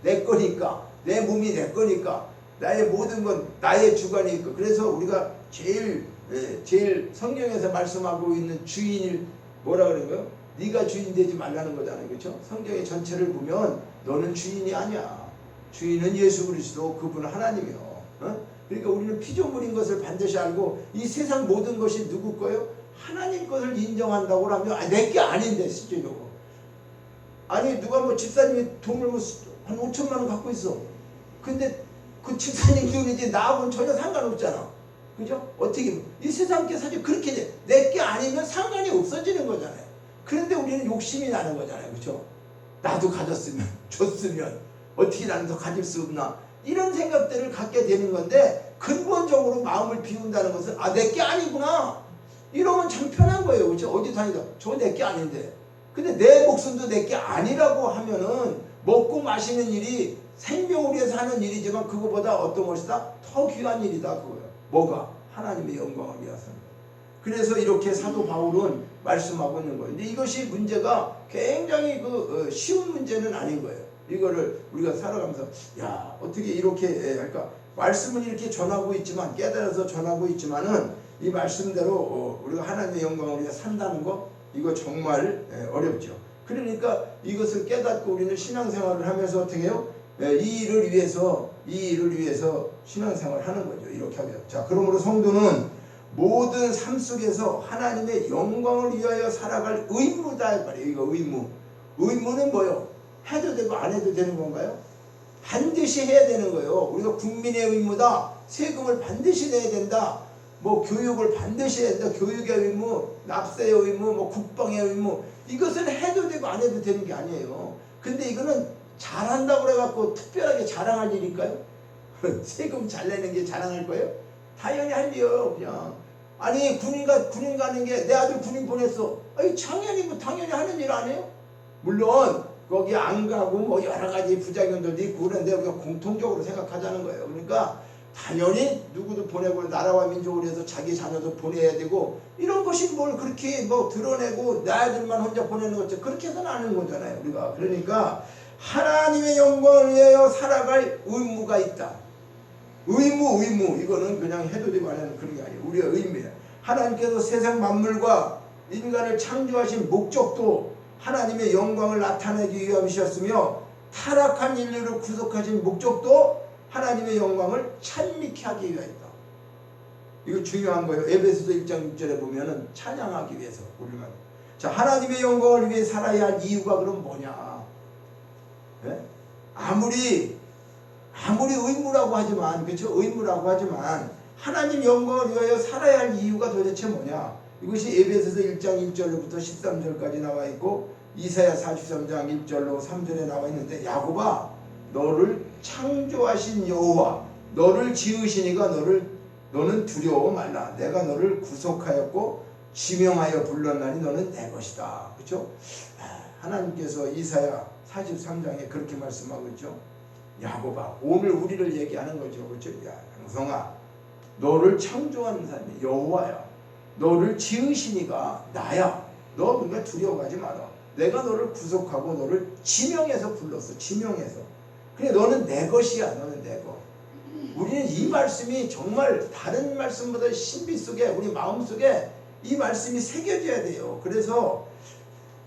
내 거니까, 내 몸이 내 거니까, 나의 모든 건 나의 주관이니까. 그래서 우리가 제일 성경에서 말씀하고 있는 주인을 뭐라 그러는 거예요? 네가 주인 되지 말라는 거잖아요. 그렇죠? 성경의 전체를 보면 너는 주인이 아니야. 주인은 예수 그리스도, 그분은 하나님이요. 그러니까 우리는 피조물인 것을 반드시 알고, 이 세상 모든 것이 누구 거예요? 하나님 것을 인정한다고 하면 내게 아닌데, 실제적으로. 아니 누가 뭐 집사님이 돈을 한 5천만 원 갖고 있어. 근데 그 집사님 돈이지 나하고는 전혀 상관없잖아. 그죠? 어떻게 이 세상 게 사실 그렇게 돼. 내게 아니면 상관이 없어지는 거잖아요. 그런데 우리는 욕심이 나는 거잖아요. 그죠? 나도 가졌으면, 줬으면 어떻게 나는 더 가질 수 없나, 이런 생각들을 갖게 되는 건데, 근본적으로 마음을 비운다는 것은 내게 아니구나, 이러면 참 편한 거예요. 그렇죠? 어디 다니다 저 내게 아닌데. 근데 내 목숨도 내게 아니라고 하면은 먹고 마시는 일이 생명을 위해서 하는 일이지만 그거보다 어떤 것이다? 더 귀한 일이다 그거예요. 뭐가? 하나님의 영광을 위해서는. 그래서 이렇게 사도 바울은 말씀하고 있는 거예요. 근데 이것이 문제가 굉장히 쉬운 문제는 아닌 거예요. 이거를 우리가 살아가면서 어떻게 이렇게 할까? 말씀은 이렇게 전하고 있지만, 깨달아서 전하고 있지만은 이 말씀대로 우리가 하나님의 영광을 위해 산다는 거, 이거 정말 어렵죠. 그러니까 이것을 깨닫고 우리는 신앙생활을 하면서 어떻게 해요? 이 일을 위해서 신앙생활을 하는 거죠. 이렇게 하면. 자, 그러므로 성도는 모든 삶 속에서 하나님의 영광을 위하여 살아갈 의무다 말이에요. 이거 의무. 의무는 뭐요? 해도 되고 안 해도 되는 건가요? 반드시 해야 되는 거예요. 우리가 국민의 의무다. 세금을 반드시 내야 된다. 뭐 교육을 반드시 해야 된다. 교육의 의무, 납세의 의무, 뭐 국방의 의무. 이것은 해도 되고 안 해도 되는 게 아니에요. 근데 이거는 잘한다고 그래갖고 특별하게 자랑할 일일까요? 세금 잘 내는 게 자랑할 거예요? 당연히 할 일이요. 그냥 아니 군인 가는 게 내 아들 군인 보냈어. 아니 당연히 하는 일 아니에요? 물론 거기 안 가고 뭐 여러 가지 부작용들도 있고 그런데 우리가 공통적으로 생각하자는 거예요. 그러니까 당연히 누구도 보내고 나라와 민족을 위해서 자기 자녀도 보내야 되고 이런 것이 뭘 그렇게 뭐 드러내고 내 아들만 혼자 보내는 거죠. 그렇게 해서는 안 하는 거잖아요. 우리가 그러니까 하나님의 영광을 위하여 살아갈 의무가 있다. 의무 이거는 그냥 해도 되고 안 해도 그런 게 아니에요. 우리의 의무예요. 하나님께서 세상 만물과 인간을 창조하신 목적도 하나님의 영광을 나타내기 위함이셨으며 타락한 인류를 구속하신 목적도 하나님의 영광을 찬미케 하기 위하였다. 이거 중요한 거예요. 에베소서 1장 6절에 보면은 찬양하기 위해서 우리만. 자, 하나님의 영광을 위해 살아야 할 이유가 그럼 뭐냐? 네? 아무리 의무라고 하지만, 그렇죠? 의무라고 하지만 하나님 영광을 위하여 살아야 할 이유가 도대체 뭐냐? 이것이 에베소서 1장 1절로부터 13절까지 나와 있고 이사야 43장 1절로 3절에 나와 있는데 야곱아 너를 창조하신 여호와 너를 지으시니가 너는 두려워 말라. 내가 너를 구속하였고 지명하여 불렀나니 너는 내 것이다. 그렇죠? 하나님께서 이사야 43장에 그렇게 말씀하고 있죠. 야곱아 오늘 우리를 얘기하는 거죠. 그렇죠? 야 양성아 너를 창조하는 사람이 여호와야. 너를 지으시니가 나야. 너 그러니까 두려워하지 마라. 내가 너를 구속하고 너를 지명해서 불렀어. 지명해서. 그래 너는 내 것이야. 너는 내 것. 우리는 이 말씀이 정말 다른 말씀보다 신비 속에 우리 마음속에 이 말씀이 새겨져야 돼요. 그래서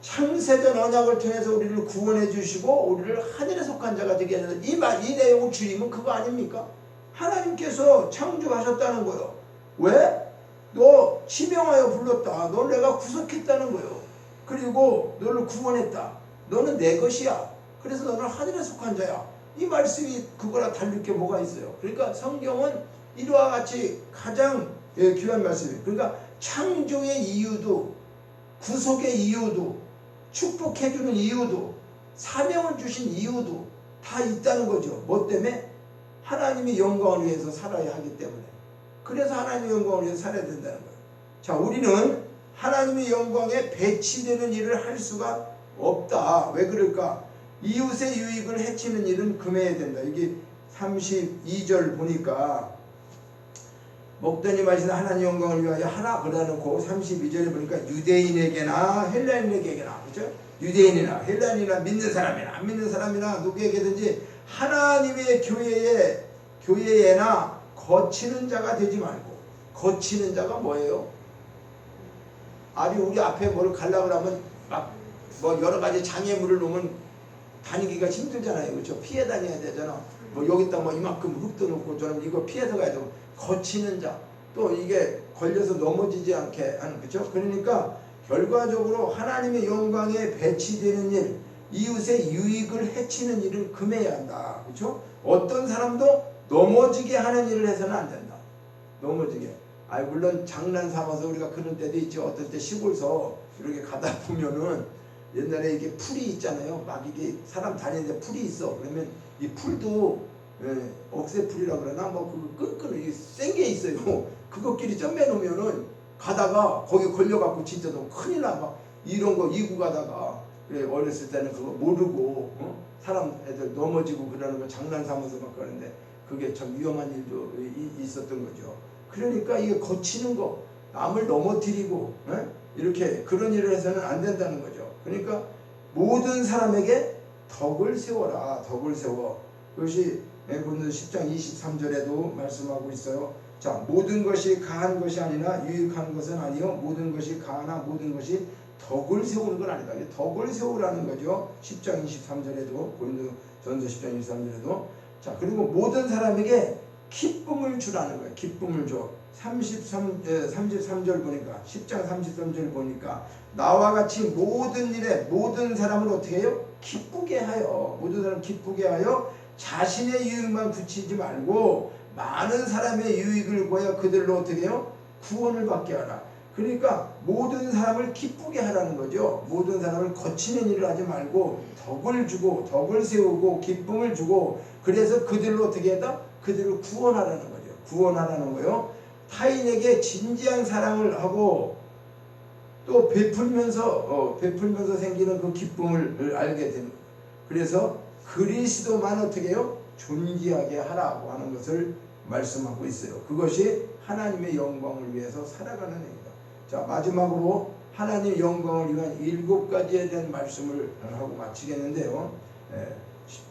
창세전 언약을 통해서 우리를 구원해 주시고 우리를 하늘에 속한 자가 되게 하는 이 내용을 줄이면 그거 아닙니까? 하나님께서 창조하셨다는 거예요. 왜? 너 지명하여 불렀다. 너 내가 구속했다는 거예요. 그리고 너를 구원했다. 너는 내 것이야. 그래서 너는 하늘에 속한 자야. 이 말씀이 그거랑 다를 게 뭐가 있어요. 그러니까 성경은 이와 같이 가장 귀한 말씀이에요. 그러니까 창조의 이유도 구속의 이유도 축복해주는 이유도 사명을 주신 이유도 다 있다는 거죠. 뭐 때문에? 하나님의 영광을 위해서 살아야 하기 때문에. 그래서 하나님의 영광을 위해서 살아야 된다는 거예요. 자, 우리는 하나님의 영광에 배치되는 일을 할 수가 없다. 왜 그럴까? 이웃의 유익을 해치는 일은 금해야 된다. 여기 32절 보니까 먹더니 마시는 하나님 영광을 위하여 하라 그러놓고 32절에 보니까 유대인에게나 헬라인에게나 그렇죠? 유대인이나 헬라인이나 믿는 사람이나 안 믿는 사람이나 누구에게든지 하나님의 교회에나 거치는 자가 되지 말고. 거치는 자가 뭐예요? 아니 우리 앞에 뭘 가려고 하면 막 뭐 여러 가지 장애물을 놓으면 다니기가 힘들잖아요. 그렇죠? 피해 다녀야 되잖아. 뭐 여기다 뭐 이만큼 흙도 놓고 저는 이거 피해서 가야 되고. 거치는 자, 또 이게 걸려서 넘어지지 않게 하는, 그렇죠? 그러니까 결과적으로 하나님의 영광에 배치되는 일, 이웃의 유익을 해치는 일을 금해야 한다. 그렇죠? 어떤 사람도 넘어지게 하는 일을 해서는 안 된다. 넘어지게. 물론 장난 삼아서 우리가 그런 때도 있죠. 어떤 때 시골서 이렇게 가다 보면은 옛날에 이게 풀이 있잖아요. 막 이게 사람 다니는데 풀이 있어. 그러면 이 풀도 억새풀이라 그러나 뭐 그 끈끈 이게 센 게 있어요. 그것끼리 점매 놓으면은 가다가 거기 걸려갖고 진짜 너무 큰일 나. 막 이런 거 이고 가다가 그래, 어렸을 때는 그거 모르고 사람 애들 넘어지고 그러는 거 장난 삼아서 막 그러는데 그게 참 위험한 일도 있었던 거죠. 그러니까 이게 거치는 거, 남을 넘어뜨리고 이렇게 그런 일을 해서는 안 된다는 거죠. 그러니까 모든 사람에게 덕을 세워라. 덕을 세워. 그것이 본문 10장 23절에도 말씀하고 있어요. 자, 모든 것이 가한 것이 아니라 유익한 것은 아니요 모든 것이 가하나 모든 것이 덕을 세우는 건 아니다. 덕을 세우라는 거죠. 10장 23절에도 고린도전서 10장 23절에도. 자, 그리고 모든 사람에게 기쁨을 주라는 거예요. 기쁨을 줘. 33절 보니까 10장 33절 보니까 나와 같이 모든 일에 모든 사람을 어떻게 해요? 기쁘게 하여. 모든 사람 기쁘게 하여 자신의 유익만 굳히지 말고 많은 사람의 유익을 구하여 그들로 어떻게 해요? 구원을 받게 하라. 그러니까 모든 사람을 기쁘게 하라는 거죠. 모든 사람을 거치는 일을 하지 말고 덕을 주고 덕을 세우고 기쁨을 주고, 그래서 그들로 어떻게 하다? 그들을 구원하라는 거죠. 구원하라는 거요. 타인에게 진지한 사랑을 하고 또 베풀면서 생기는 그 기쁨을 알게 되는 거예요. 그래서 그리스도만 어떻게 해요? 존귀하게 하라고 하는 것을 말씀하고 있어요. 그것이 하나님의 영광을 위해서 살아가는 행위다. 자, 마지막으로 하나님의 영광을 위한 7가지에 대한 말씀을 하고 마치겠는데요.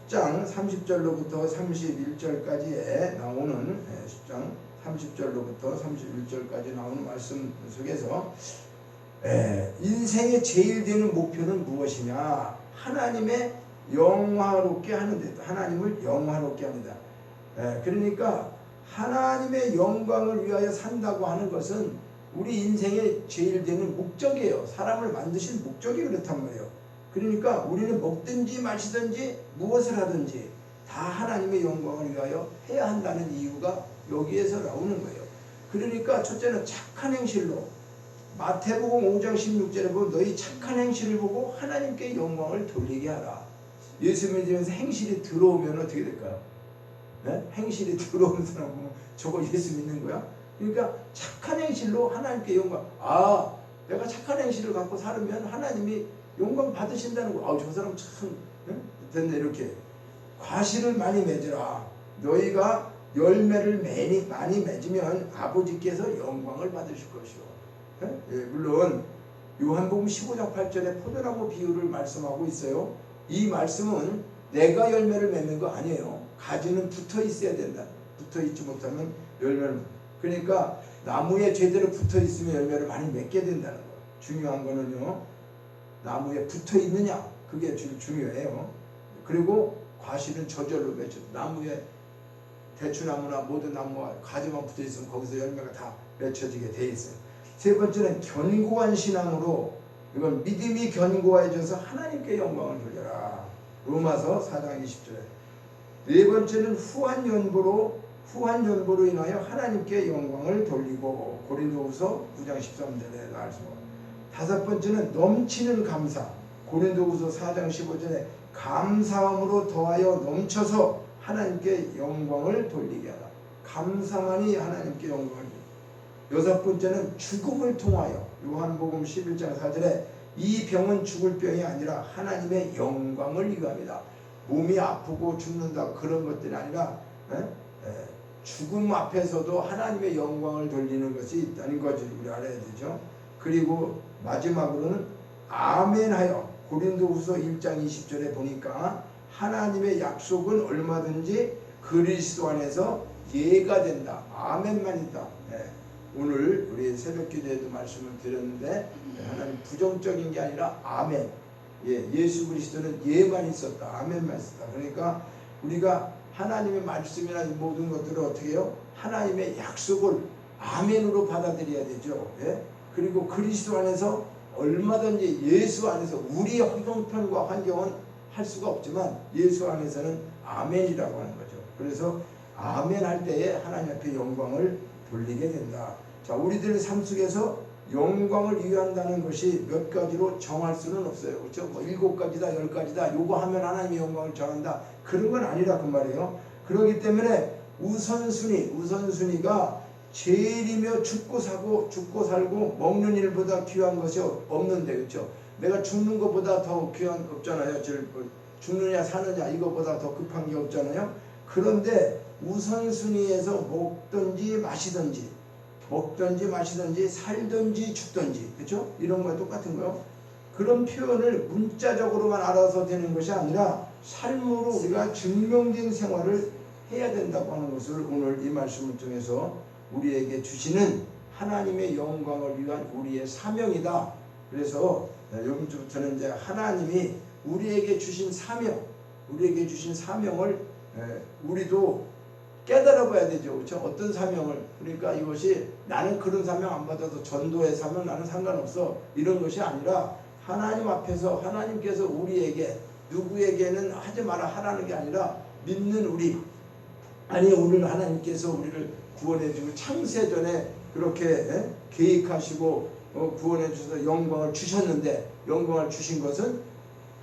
10장 30절로부터 31절까지에 나오는 10장 30절로부터 31절까지 나오는 말씀 속에서 인생의 제일 되는 목표는 무엇이냐? 하나님의 영화롭게 하는 데, 하나님을 영화롭게 합니다. 그러니까 하나님의 영광을 위하여 산다고 하는 것은 우리 인생의 제일 되는 목적이에요. 사람을 만드신 목적이 그렇단 말이에요. 그러니까 우리는 먹든지 마시든지 무엇을 하든지 다 하나님의 영광을 위하여 해야 한다는 이유가 여기에서 나오는 거예요. 그러니까 첫째는 착한 행실로, 마태복음 5장 16절에 보면 너희 착한 행실을 보고 하나님께 영광을 돌리게 하라. 예수 믿으면서 행실이 들어오면 어떻게 될까요? 네? 행실이 들어오는 사람 보면 저거 예수 믿는 거야? 그러니까 착한 행실로 하나님께 영광. 내가 착한 행실을 갖고 살면 하나님이 영광 받으신다는 거. 저 사람 참 됐네. 이렇게 과실을 많이 맺으라. 너희가 열매를 많이 맺으면 아버지께서 영광을 받으실 것이요. 물론 요한복음 15장 8절에 포도나무 비유를 말씀하고 있어요. 이 말씀은 내가 열매를 맺는 거 아니에요. 가지는 붙어 있어야 된다. 붙어 있지 못하면 열매를, 그러니까 나무에 제대로 붙어 있으면 열매를 많이 맺게 된다는 거. 중요한 거는요, 나무에 붙어 있느냐, 그게 제일 중요해요. 그리고 과실은 저절로 맺혀. 나무에 대추나무나 모든 나무와 가지만 붙어 있으면 거기서 열매가 다 맺혀지게 돼 있어요. 세 번째는 견고한 신앙으로, 이건 믿음이 견고해져서 하나님께 영광을 돌려라. 로마서 4장 20절에. 네 번째는 후한 연보로 인하여 하나님께 영광을 돌리고, 고린도후서 9장 13절에 나왔습니다. 다섯 번째는 넘치는 감사, 고린도후서 4장 15절에 감사함으로 더하여 넘쳐서 하나님께 영광을 돌리게 하라. 감사만이 하나님께 영광을 돌리게. 여섯 번째는 죽음을 통하여, 요한복음 11장 4절에 이 병은 죽을 병이 아니라 하나님의 영광을 위함이다. 몸이 아프고 죽는다 그런 것들이 아니라 죽음 앞에서도 하나님의 영광을 돌리는 것이 있다는 것을 우리 알아야 되죠. 그리고 마지막으로는 아멘하여, 고린도후서 1장 20절에 보니까 하나님의 약속은 얼마든지 그리스도 안에서 예가 된다. 아멘만 있다. 오늘 우리 새벽 기도에도 말씀을 드렸는데 하나님 부정적인 게 아니라 아멘. 예수 그리스도는 예만 있었다. 아멘만 있었다. 그러니까 우리가 하나님의 말씀이나 모든 것들을 어떻게 해요? 하나님의 약속을 아멘으로 받아들여야 되죠. 그리고 그리스도 안에서 얼마든지, 예수 안에서 우리의 형편과 환경은 할 수가 없지만 예수 안에서는 아멘이라고 하는 거죠. 그래서 아멘 할 때에 하나님 앞에 영광을 돌리게 된다. 자, 우리들의 삶 속에서 영광을 위한다는 것이 몇 가지로 정할 수는 없어요. 그렇죠? 7가지다 10가지다 요거 하면 하나님의 영광을 전한다 그런 건 아니라 그 말이에요. 그렇기 때문에 우선순위가 제일이며 죽고 살고 먹는 일보다 귀한 것이 없는데, 그렇죠? 내가 죽는 것보다 더 귀한 거 없잖아요. 죽느냐 사느냐 이것보다 더 급한 게 없잖아요. 그런데 우선순위에서 먹든지 마시든지 살든지 죽든지, 그렇죠? 이런 거와 똑같은 거요. 그런 표현을 문자적으로만 알아서 되는 것이 아니라 삶으로 우리가 증명된 생활을 해야 된다고 하는 것을 오늘 이 말씀을 통해서 우리에게 주시는 하나님의 영광을 위한 우리의 사명이다. 그래서 요즘부터는 이제 하나님이 우리에게 주신 사명을 우리도 깨달아 봐야 되죠. 그렇죠? 어떤 사명을. 그러니까 이것이 나는 그런 사명 안 받아도 전도의 사명 나는 상관없어 이런 것이 아니라 하나님 앞에서 하나님께서 우리에게, 누구에게는 하지 마라 하라는 게 아니라 믿는 우리, 오늘 하나님께서 우리를 구원해 주고 창세전에 그렇게 계획하시고 구원해 주셔서 영광을 주셨는데 영광을 주신 것은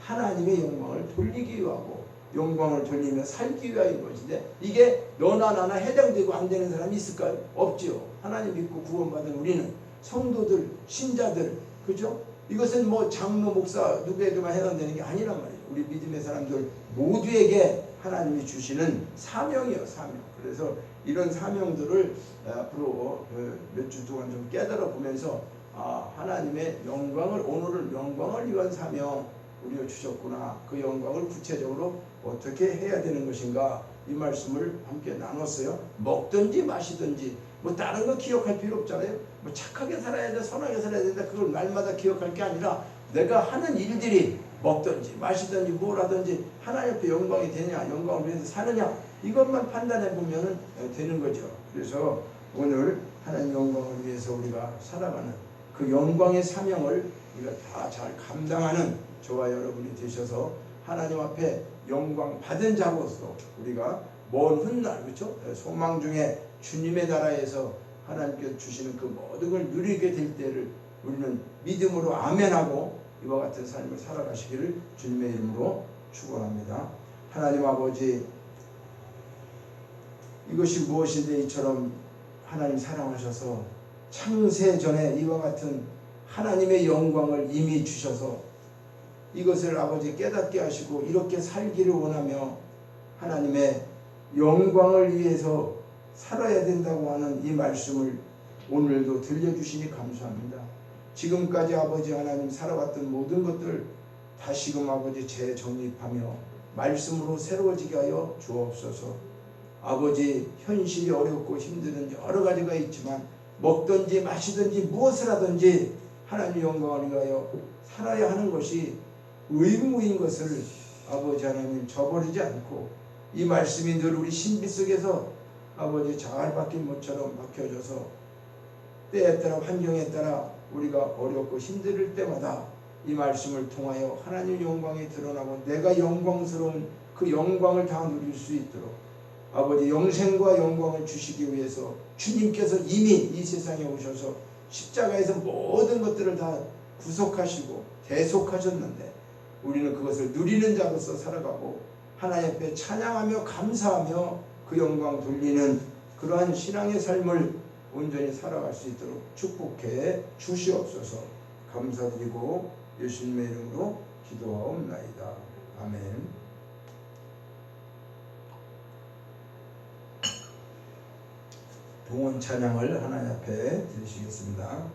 하나님의 영광을 돌리기 위하고 영광을 돌리며 살기 위하여인 것인데 이게 너나 나나 해당되고 안 되는 사람이 있을까요? 없지요. 하나님 믿고 구원받은 우리는 성도들, 신자들, 그죠? 이것은 뭐 장로, 목사 누구에게만 해당되는 게 아니란 말이에요. 우리 믿음의 사람들 모두에게 하나님이 주시는 사명이에요. 사명. 그래서 이런 사명들을 앞으로 몇 주 동안 좀 깨달아 보면서 하나님의 영광을 오늘을 영광을 위한 사명 우리가 주셨구나. 그 영광을 구체적으로 어떻게 해야 되는 것인가 이 말씀을 함께 나눴어요. 먹든지 마시든지 뭐 다른 거 기억할 필요 없잖아요. 뭐 착하게 살아야 돼, 선하게 살아야 된다. 그걸 날마다 기억할 게 아니라 내가 하는 일들이 먹든지 마시든지 뭘 하든지 하나님 앞에 영광이 되냐, 영광을 위해서 사느냐 이것만 판단해 보면 되는 거죠. 그래서 오늘 하나님 영광을 위해서 우리가 살아가는 그 영광의 사명을 우리가 다 잘 감당하는 저와 여러분이 되셔서 하나님 앞에 영광 받은 자로서 우리가 먼 훗날 그렇죠? 소망 중에 주님의 나라에서 하나님께서 주시는 그 모든 걸 누리게 될 때를 우리는 믿음으로 아멘하고 이와 같은 삶을 살아가시기를 주님의 이름으로 축원합니다. 하나님 아버지 이것이 무엇인데 이처럼 하나님 사랑하셔서 창세 전에 이와 같은 하나님의 영광을 이미 주셔서 이것을 아버지 깨닫게 하시고 이렇게 살기를 원하며 하나님의 영광을 위해서 살아야 된다고 하는 이 말씀을 오늘도 들려주시니 감사합니다. 지금까지 아버지 하나님 살아왔던 모든 것들 다시금 아버지 재정립하며 말씀으로 새로워지게 하여 주옵소서. 아버지 현실이 어렵고 힘든 여러 가지가 있지만 먹든지 마시든지 무엇을 하든지 하나님 영광을 위하여 살아야 하는 것이 의무인 것을 아버지 하나님 저버리지 않고 이 말씀이 늘 우리 신비 속에서 아버지 잘 박힌 못처럼 박혀져서 때에 따라 환경에 따라 우리가 어렵고 힘들 때마다 이 말씀을 통하여 하나님 영광이 드러나고 내가 영광스러운 그 영광을 다 누릴 수 있도록 아버지 영생과 영광을 주시기 위해서 주님께서 이미 이 세상에 오셔서 십자가에서 모든 것들을 다 구속하시고 대속하셨는데 우리는 그것을 누리는 자로서 살아가고 하나님 앞에 찬양하며 감사하며 그 영광 돌리는 그러한 신앙의 삶을 온전히 살아갈 수 있도록 축복해 주시옵소서. 감사드리고 예수님의 이름으로 기도하옵나이다. 아멘. 동원 찬양을 하나님 앞에 드리시겠습니다.